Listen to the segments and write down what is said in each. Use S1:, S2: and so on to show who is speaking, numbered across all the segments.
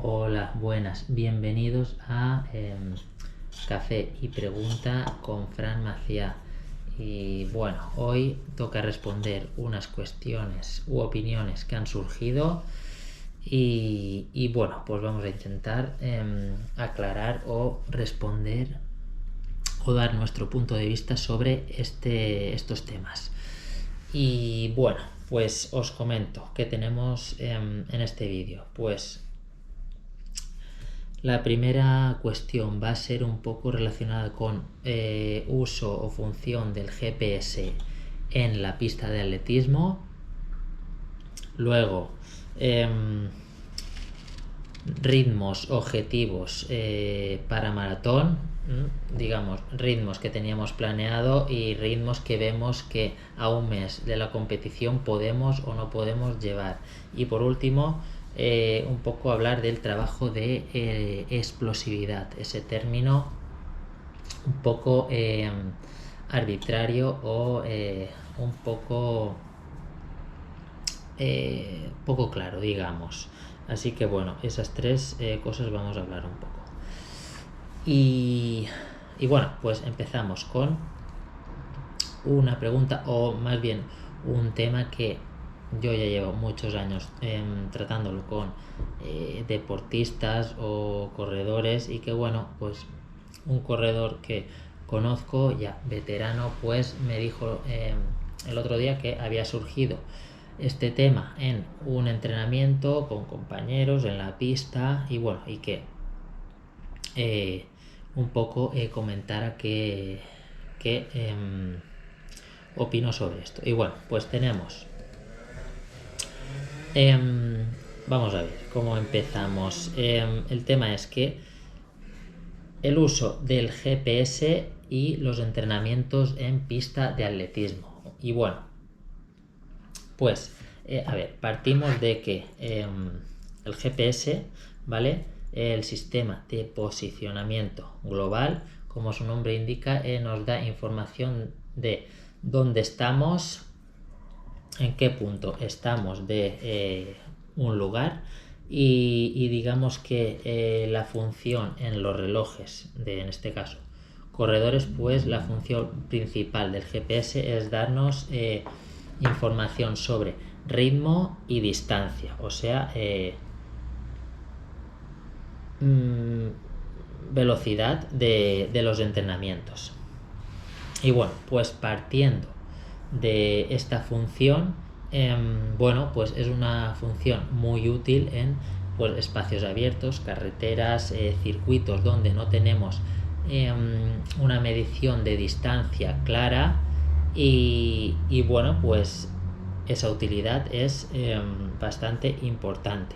S1: Hola, buenas, bienvenidos a Café y Pregunta con Fran Maciá. Y bueno, hoy toca responder unas cuestiones u opiniones que han surgido y bueno, pues vamos a intentar aclarar o responder o dar nuestro punto de vista sobre estos temas. Y bueno, pues os comento que tenemos en este vídeo. Pues la primera cuestión va a ser un poco relacionada con uso o función del GPS en la pista de atletismo. Luego, ritmos objetivos para maratón, digamos, ritmos que teníamos planeado y ritmos que vemos que a un mes de la competición podemos o no podemos llevar. Y por último, un poco hablar del trabajo de explosividad, ese término un poco arbitrario o un poco poco claro, digamos. Así que bueno, esas tres cosas vamos a hablar un poco. Y bueno, pues empezamos con una pregunta, o más bien un tema que yo ya llevo muchos años tratándolo con deportistas o corredores, y que bueno, pues un corredor que conozco ya veterano pues me dijo el otro día que había surgido este tema en un entrenamiento con compañeros en la pista, y bueno, y que un poco comentara qué opino sobre esto. Y bueno, pues tenemos vamos a ver cómo empezamos. El tema es que el uso del GPS y los entrenamientos en pista de atletismo. Y bueno, pues a ver, partimos de que el GPS, ¿vale? El sistema de posicionamiento global, como su nombre indica, nos da información de dónde estamos, en qué punto estamos de un lugar, y digamos que la función en los relojes de, en este caso, corredores, pues la función principal del GPS es darnos información sobre ritmo y distancia, o sea, velocidad de los entrenamientos. Y bueno, pues partiendo de esta función, bueno, pues es una función muy útil en pues, espacios abiertos, carreteras, circuitos donde no tenemos una medición de distancia clara, y bueno, pues esa utilidad es bastante importante.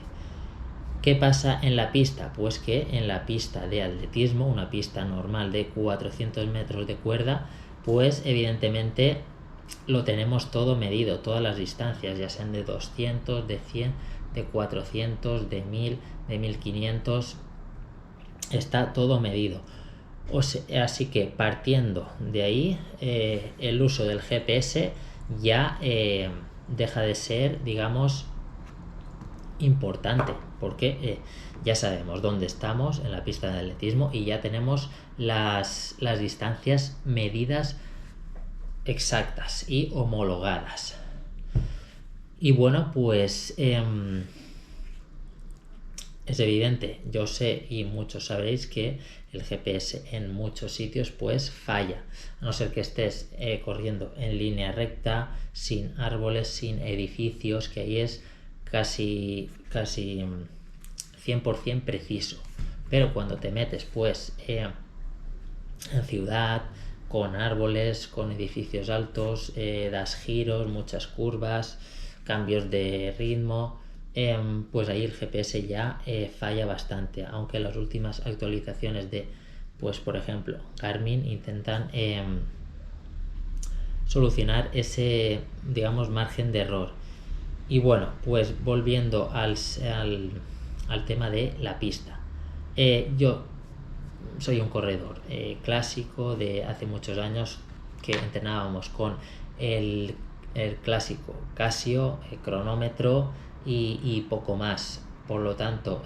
S1: ¿Qué pasa en la pista? Pues que en la pista de atletismo, una pista normal de 400 metros de cuerda, pues evidentemente lo tenemos todo medido, todas las distancias, ya sean de 200, de 100, de 400, de 1000, de 1500, está todo medido. Así que partiendo de ahí, el uso del GPS ya deja de ser, digamos, importante, porque ya sabemos dónde estamos en la pista de atletismo y ya tenemos las distancias medidas exactas y homologadas. Y bueno, pues es evidente, yo sé y muchos sabréis que el GPS en muchos sitios pues falla, a no ser que estés corriendo en línea recta, sin árboles, sin edificios, que ahí es casi 100% preciso. Pero cuando te metes pues en ciudad, con árboles, con edificios altos, das giros, muchas curvas, cambios de ritmo, pues ahí el GPS ya falla bastante, aunque las últimas actualizaciones de, pues por ejemplo, Garmin intentan solucionar ese, digamos, margen de error. Y bueno, pues volviendo al tema de la pista. Yo soy un corredor clásico de hace muchos años, que entrenábamos con el clásico Casio, cronómetro y poco más. Por lo tanto,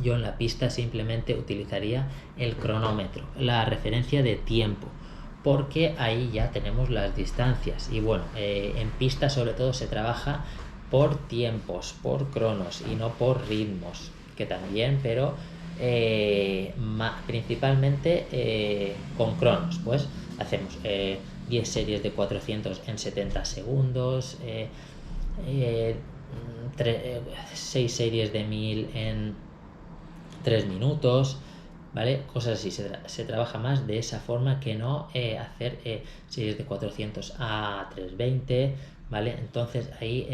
S1: yo en la pista simplemente utilizaría el cronómetro, la referencia de tiempo, porque ahí ya tenemos las distancias. Y bueno, en pista sobre todo se trabaja por tiempos, por cronos y no por ritmos, que también, pero principalmente con cronos. Pues hacemos 10 series de 400 en 70 segundos, 6 series de 1000 en 3 minutos, ¿vale? Cosas así. Se trabaja más de esa forma que no hacer series de 400 a 320, ¿vale? Entonces ahí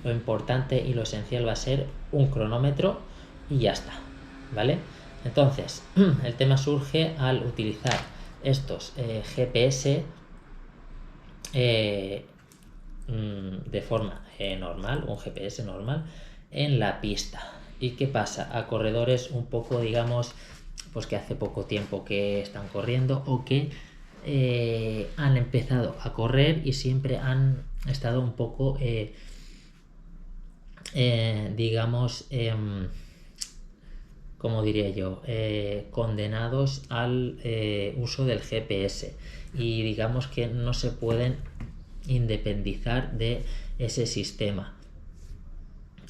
S1: lo importante y lo esencial va a ser un cronómetro y ya está, ¿vale? Entonces el tema surge al utilizar estos GPS de forma normal, un GPS normal en la pista. ¿Y qué pasa? A corredores un poco, digamos, pues que hace poco tiempo que están corriendo o que han empezado a correr y siempre han estado un poco, digamos, como diría yo, condenados al uso del GPS, y digamos que no se pueden independizar de ese sistema.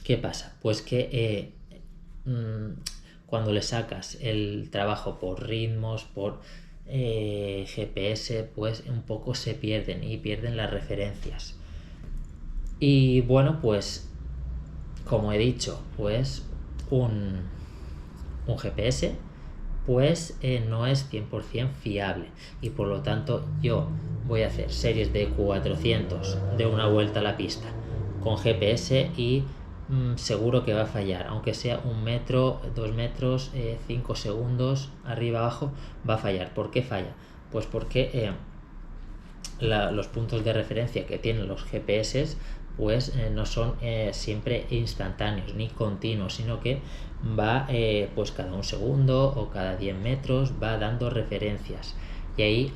S1: ¿Qué pasa? Pues que cuando le sacas el trabajo por ritmos, por GPS, pues un poco se pierden y pierden las referencias. Y bueno, pues como he dicho, pues un GPS pues no es 100% fiable, y por lo tanto yo voy a hacer series de 400 de una vuelta a la pista con GPS y seguro que va a fallar, aunque sea 1 metro, 2 metros, 5 segundos arriba abajo, va a fallar. ¿Por qué falla? Pues porque los puntos de referencia que tienen los GPS pues no son siempre instantáneos ni continuos, sino que va pues cada 1 segundo o cada 10 metros va dando referencias, y ahí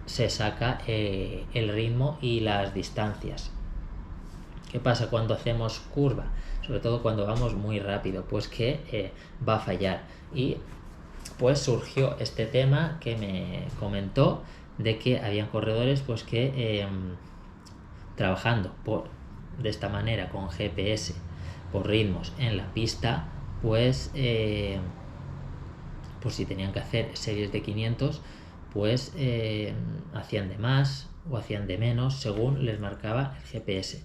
S1: se saca el ritmo y las distancias. ¿Qué pasa cuando hacemos curva? Sobre todo cuando vamos muy rápido, pues que va a fallar. Y pues surgió este tema que me comentó de que habían corredores pues que trabajando de esta manera con GPS por ritmos en la pista, pues si tenían que hacer series de 500, pues hacían de más o hacían de menos según les marcaba el GPS.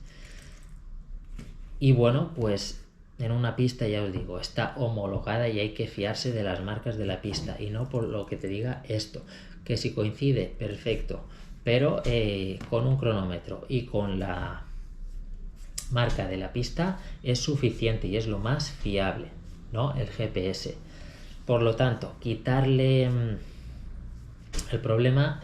S1: Y bueno, pues en una pista, ya os digo, está homologada y hay que fiarse de las marcas de la pista y no por lo que te diga esto, que si coincide, perfecto, pero con un cronómetro y con la marca de la pista es suficiente y es lo más fiable, ¿no? El GPS. Por lo tanto, quitarle el problema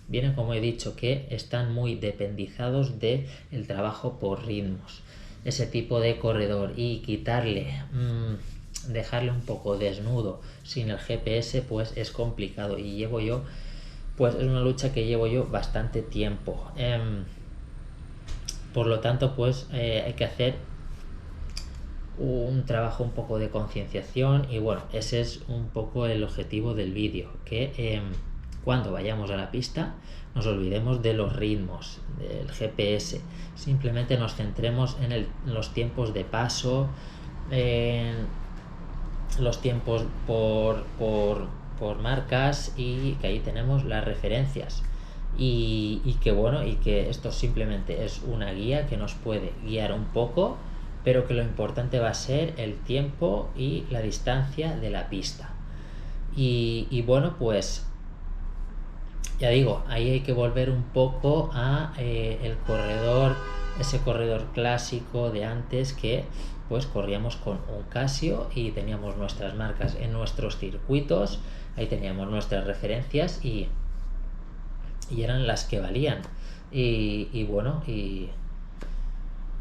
S1: viene, como he dicho, que están muy dependizados del trabajo por ritmos, ese tipo de corredor, y quitarle, dejarle un poco desnudo sin el GPS, pues es complicado, y llevo yo, pues es una lucha que llevo yo bastante tiempo. Por lo tanto, pues hay que hacer un trabajo un poco de concienciación, y bueno, ese es un poco el objetivo del vídeo, que cuando vayamos a la pista nos olvidemos de los ritmos del GPS, simplemente nos centremos en los tiempos de paso, en los tiempos por marcas, y que ahí tenemos las referencias, y que bueno, y que esto simplemente es una guía que nos puede guiar un poco, pero que lo importante va a ser el tiempo y la distancia de la pista. Y bueno, pues ya digo, ahí hay que volver un poco a el corredor, ese corredor clásico de antes, que pues corríamos con un Casio y teníamos nuestras marcas en nuestros circuitos, ahí teníamos nuestras referencias y eran las que valían, y bueno, y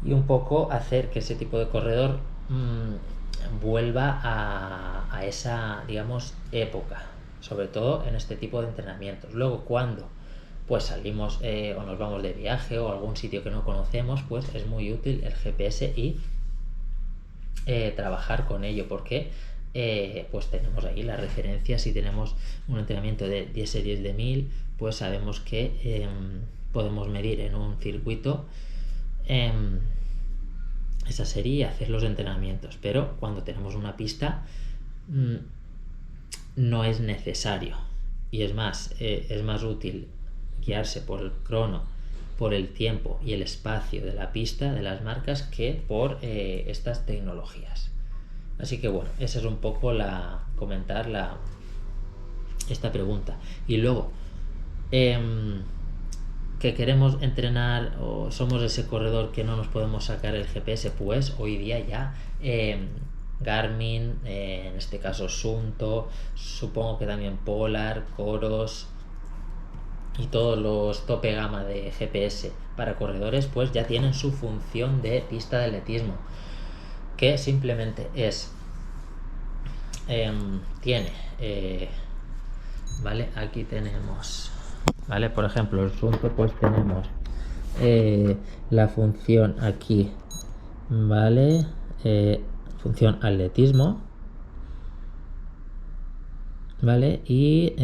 S1: un poco hacer que ese tipo de corredor vuelva a esa, digamos, época, sobre todo en este tipo de entrenamientos. Luego, cuando pues salimos o nos vamos de viaje o a algún sitio que no conocemos, pues es muy útil el GPS y trabajar con ello, porque pues tenemos ahí las referencias. Si tenemos un entrenamiento de 10 series de 1000, pues sabemos que podemos medir en un circuito esa serie y hacer los entrenamientos, pero cuando tenemos una pista no es necesario, y es más útil guiarse por el crono, por el tiempo y el espacio de la pista, de las marcas, que por estas tecnologías. Así que bueno, esa es un poco esta pregunta. Y luego, que queremos entrenar o somos ese corredor que no nos podemos sacar el GPS, pues hoy día ya Garmin, en este caso Suunto, supongo que también Polar, Coros y todos los tope gama de GPS para corredores, pues ya tienen su función de pista de atletismo, que simplemente es tiene vale, aquí tenemos, vale, por ejemplo el Suunto, pues tenemos la función aquí, vale, función atletismo, vale, y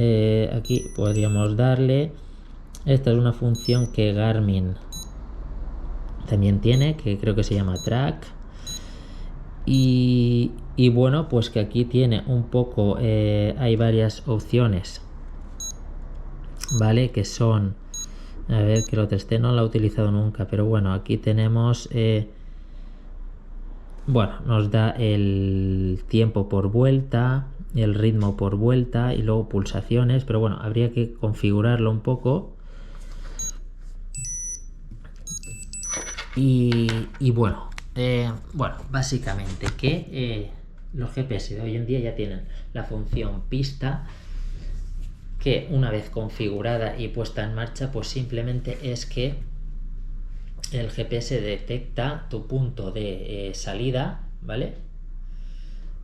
S1: aquí podríamos darle, esta es una función que Garmin también tiene, que creo que se llama track, y bueno, pues que aquí tiene un poco, hay varias opciones, vale, que son, a ver, que lo testé, no lo he utilizado nunca, pero bueno, aquí tenemos bueno, nos da el tiempo por vuelta, el ritmo por vuelta y luego pulsaciones, pero bueno, habría que configurarlo un poco. Y bueno, básicamente que los GPS de hoy en día ya tienen la función pista, que una vez configurada y puesta en marcha, pues simplemente es que el GPS detecta tu punto de salida, ¿vale?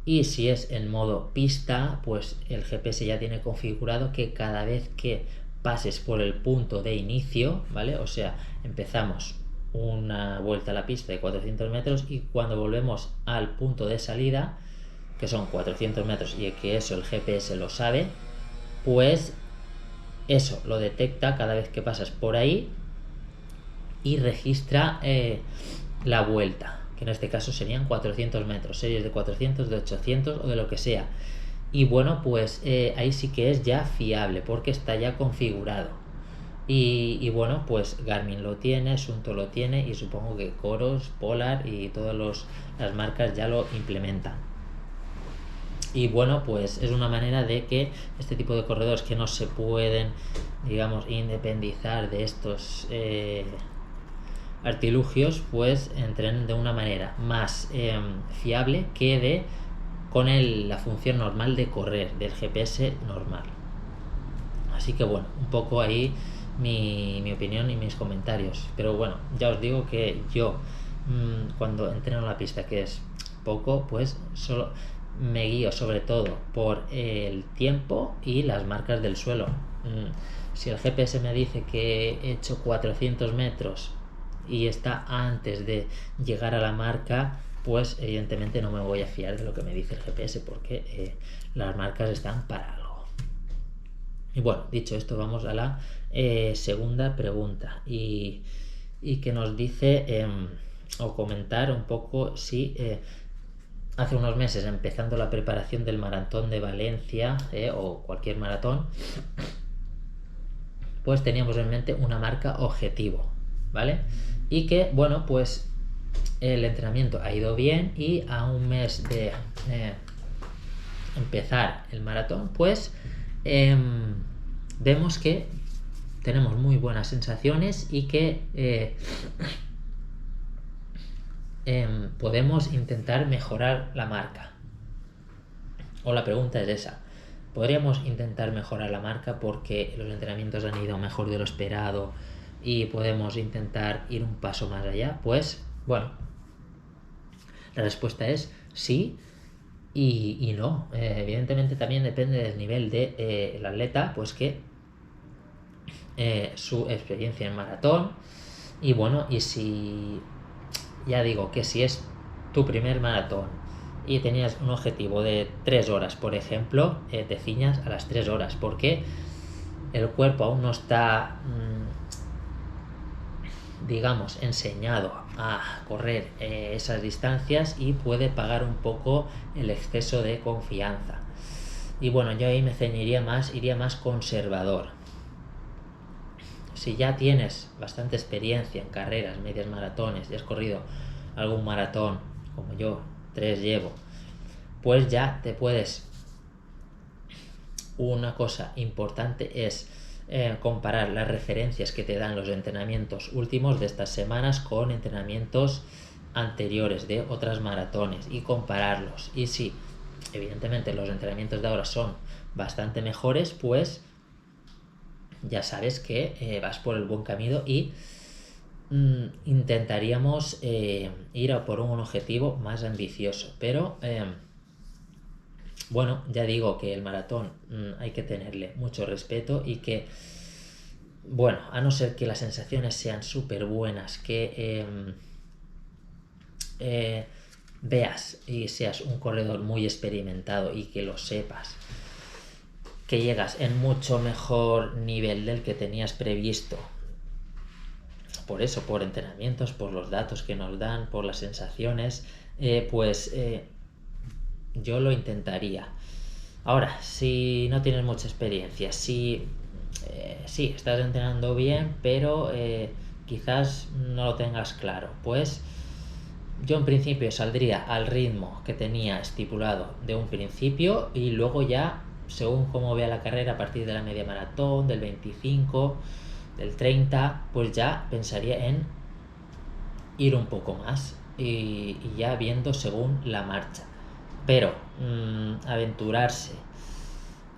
S1: Y si es en modo pista, pues el GPS ya tiene configurado que cada vez que pases por el punto de inicio, ¿vale? O sea, empezamos una vuelta a la pista de 400 metros y cuando volvemos al punto de salida, que son 400 metros, y que eso el GPS lo sabe, pues eso lo detecta cada vez que pasas por ahí y registra la vuelta, que en este caso serían 400 metros, series de 400, de 800 o de lo que sea. Y bueno, pues ahí sí que es ya fiable, porque está ya configurado. Y bueno, pues Garmin lo tiene, Suunto lo tiene, y supongo que Coros, Polar y todas las marcas ya lo implementan. Y bueno, pues es una manera de que este tipo de corredores que no se pueden, digamos, independizar de estos artilugios, pues entrenen de una manera más fiable que con la función normal de correr del GPS normal. Así que bueno, un poco ahí mi opinión y mis comentarios. Pero bueno, ya os digo que yo cuando entreno la pista, que es poco, pues solo me guío sobre todo por el tiempo y las marcas del suelo. Si el GPS me dice que he hecho 400 metros y está antes de llegar a la marca, pues evidentemente no me voy a fiar de lo que me dice el GPS, porque las marcas están para algo. Y bueno, dicho esto, vamos a la segunda pregunta, y que nos dice o comentar un poco si hace unos meses, empezando la preparación del maratón de Valencia o cualquier maratón, pues teníamos en mente una marca objetivo, ¿vale? Y que bueno, pues el entrenamiento ha ido bien, y a un mes de empezar el maratón, pues vemos que tenemos muy buenas sensaciones y que podemos intentar mejorar la marca. O la pregunta es esa: ¿podríamos intentar mejorar la marca porque los entrenamientos han ido mejor de lo esperado y podemos intentar ir un paso más allá? Pues bueno, la respuesta es sí y no. Evidentemente también depende del nivel del atleta, pues que su experiencia en maratón. Y bueno, y si ya digo que si es tu primer maratón y tenías un objetivo de 3 horas, por ejemplo, te ciñas a las 3 horas, porque el cuerpo aún no está, digamos, enseñado a correr esas distancias y puede pagar un poco el exceso de confianza. Y bueno, yo ahí me ceñiría más, iría más conservador. Si ya tienes bastante experiencia en carreras, medias maratones, y has corrido algún maratón, como yo, 3 llevo, pues ya te puedes... Una cosa importante es comparar las referencias que te dan los entrenamientos últimos de estas semanas con entrenamientos anteriores de otras maratones y compararlos. Y si, evidentemente, los entrenamientos de ahora son bastante mejores, pues ya sabes que vas por el buen camino y intentaríamos ir a por un objetivo más ambicioso, pero bueno, ya digo que el maratón hay que tenerle mucho respeto y que, bueno, a no ser que las sensaciones sean súper buenas, que veas y seas un corredor muy experimentado y que lo sepas, que llegas en mucho mejor nivel del que tenías previsto, por eso, por entrenamientos, por los datos que nos dan, por las sensaciones, pues yo lo intentaría. Ahora, si no tienes mucha experiencia, si sí, estás entrenando bien, pero quizás no lo tengas claro, pues yo en principio saldría al ritmo que tenía estipulado de un principio y luego ya, según cómo vea la carrera, a partir de la media maratón, del 25, del 30, pues ya pensaría en ir un poco más y ya viendo según la marcha. Pero aventurarse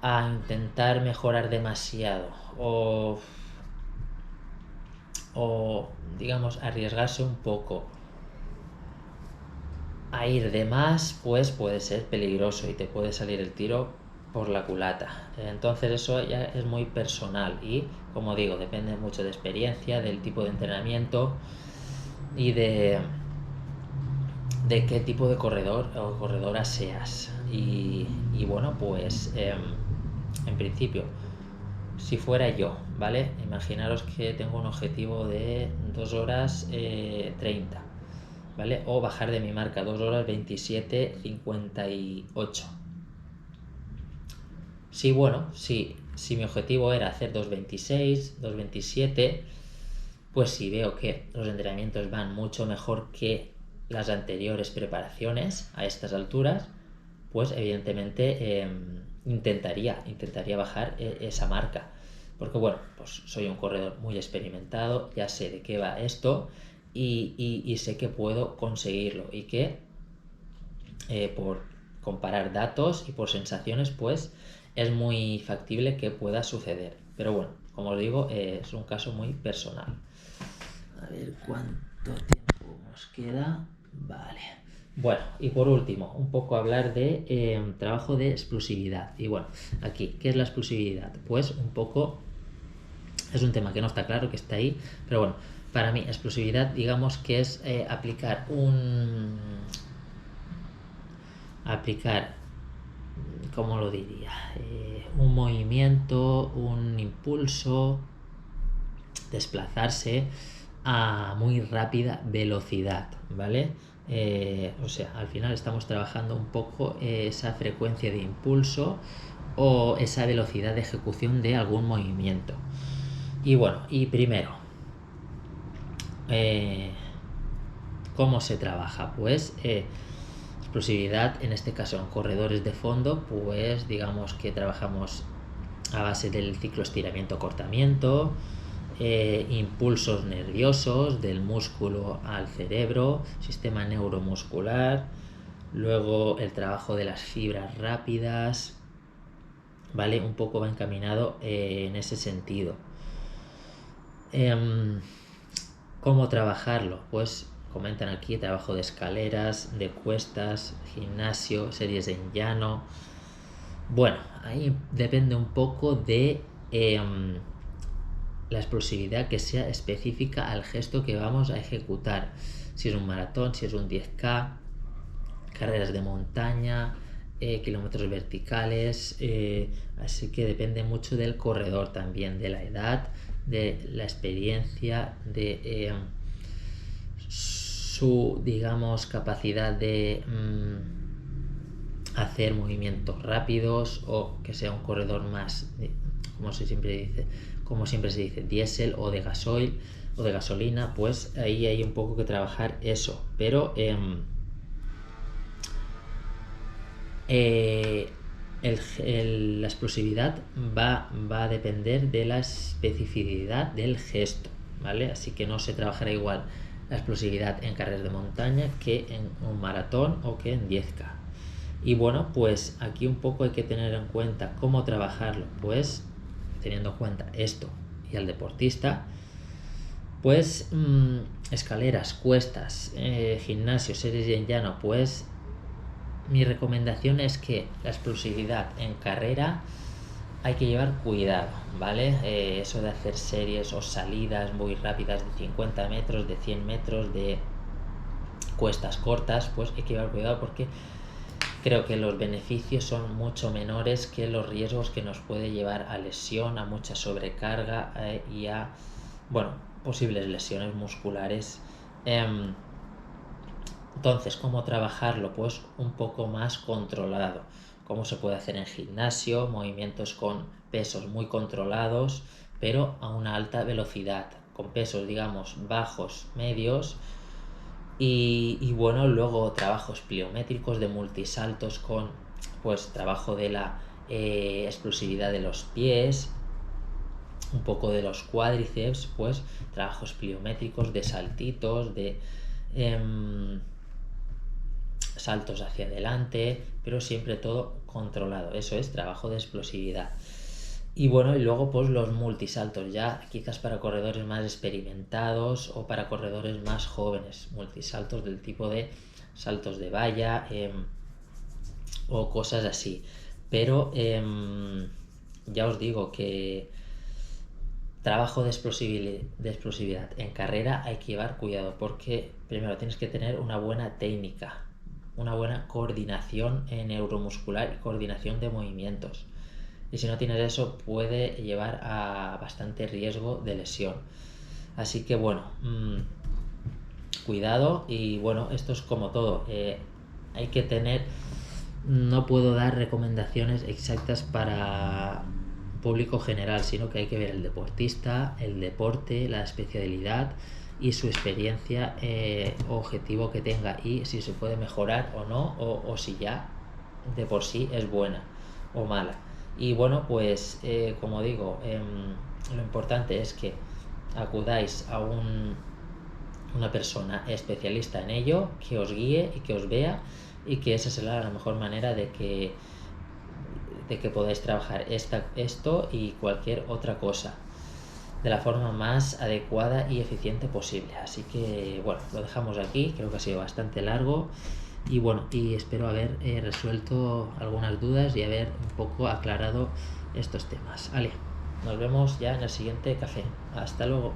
S1: a intentar mejorar demasiado o digamos arriesgarse un poco a ir de más, pues puede ser peligroso y te puede salir el tiro por la culata. Entonces eso ya es muy personal y, como digo, depende mucho de experiencia, del tipo de entrenamiento y de qué tipo de corredor o corredora seas. Y bueno, pues en principio, si fuera yo, ¿vale? Imaginaros que tengo un objetivo de 2 horas 30, ¿vale? O bajar de mi marca 2 horas 27:58. Sí, bueno, si mi objetivo era hacer 2:26, 2:27, pues si veo que los entrenamientos van mucho mejor que las anteriores preparaciones a estas alturas, pues evidentemente intentaría bajar esa marca. Porque bueno, pues soy un corredor muy experimentado, ya sé de qué va esto y sé que puedo conseguirlo y que por comparar datos y por sensaciones, pues es muy factible que pueda suceder. Pero bueno, como os digo, es un caso muy personal. A ver cuánto tiempo nos queda. Vale. Bueno, y por último, un poco hablar de trabajo de explosividad. Y bueno, aquí, ¿qué es la explosividad? Pues un poco, es un tema que no está claro, que está ahí, pero bueno, para mí explosividad, digamos que es aplicar, ¿cómo lo diría? Un movimiento, un impulso, desplazarse a muy rápida velocidad, ¿vale? O sea, al final estamos trabajando un poco esa frecuencia de impulso o esa velocidad de ejecución de algún movimiento. Y bueno, y primero, ¿cómo se trabaja? Pues explosividad, en este caso en corredores de fondo, pues digamos que trabajamos a base del ciclo estiramiento-cortamiento, impulsos nerviosos del músculo al cerebro, sistema neuromuscular, luego el trabajo de las fibras rápidas, ¿vale? Un poco va encaminado en ese sentido. ¿Cómo trabajarlo? Pues comentan aquí trabajo de escaleras, de cuestas, gimnasio, series en llano. Bueno, ahí depende un poco de la explosividad que sea específica al gesto que vamos a ejecutar. Si es un maratón, si es un 10K, carreras de montaña, kilómetros verticales, así que depende mucho del corredor también, de la edad, de la experiencia, de su, digamos, capacidad de hacer movimientos rápidos, o que sea un corredor más, como siempre se dice, diésel o de gasoil o de gasolina. Pues ahí hay un poco que trabajar eso, pero la explosividad va a depender de la especificidad del gesto, ¿vale? Así que no se trabajará igual la explosividad en carreras de montaña que en un maratón o que en 10K. Y bueno, pues aquí un poco hay que tener en cuenta cómo trabajarlo, pues teniendo en cuenta esto y al deportista, pues escaleras, cuestas, gimnasio, series en llano, pues mi recomendación es que la explosividad en carrera hay que llevar cuidado, ¿vale? Eso de hacer series o salidas muy rápidas de 50 metros, de 100 metros, de cuestas cortas, pues hay que llevar cuidado, porque creo que los beneficios son mucho menores que los riesgos que nos puede llevar a lesión, a mucha sobrecarga y a, bueno, posibles lesiones musculares. Entonces, ¿cómo trabajarlo? Pues un poco más controlado. ¿Cómo se puede hacer en gimnasio? Movimientos con pesos muy controlados, pero a una alta velocidad, con pesos, digamos, bajos, medios. Y bueno, luego trabajos pliométricos de multisaltos con, pues, trabajo de la explosividad de los pies, un poco de los cuádriceps, pues trabajos pliométricos de saltitos, de saltos hacia adelante, pero siempre todo controlado. Eso es trabajo de explosividad. Y bueno, y luego pues los multisaltos, ya quizás para corredores más experimentados o para corredores más jóvenes, multisaltos del tipo de saltos de valla o cosas así. Pero ya os digo que trabajo de explosividad en carrera hay que llevar cuidado, porque primero tienes que tener una buena técnica, una buena coordinación neuromuscular y coordinación de movimientos. Y si no tienes eso, puede llevar a bastante riesgo de lesión. Así que bueno, cuidado. Y bueno, esto es como todo. Hay que tener... No puedo dar recomendaciones exactas para público general, sino que hay que ver el deportista, el deporte, la especialidad y su experiencia o objetivo que tenga, y si se puede mejorar o no, o si ya de por sí es buena o mala. Y bueno, pues como digo, lo importante es que acudáis a una persona especialista en ello, que os guíe y que os vea, y que esa será la mejor manera de que podáis trabajar esto y cualquier otra cosa de la forma más adecuada y eficiente posible. Así que bueno, lo dejamos aquí, creo que ha sido bastante largo. Y bueno, y espero haber resuelto algunas dudas y haber un poco aclarado estos temas. Vale, nos vemos ya en el siguiente café. Hasta luego.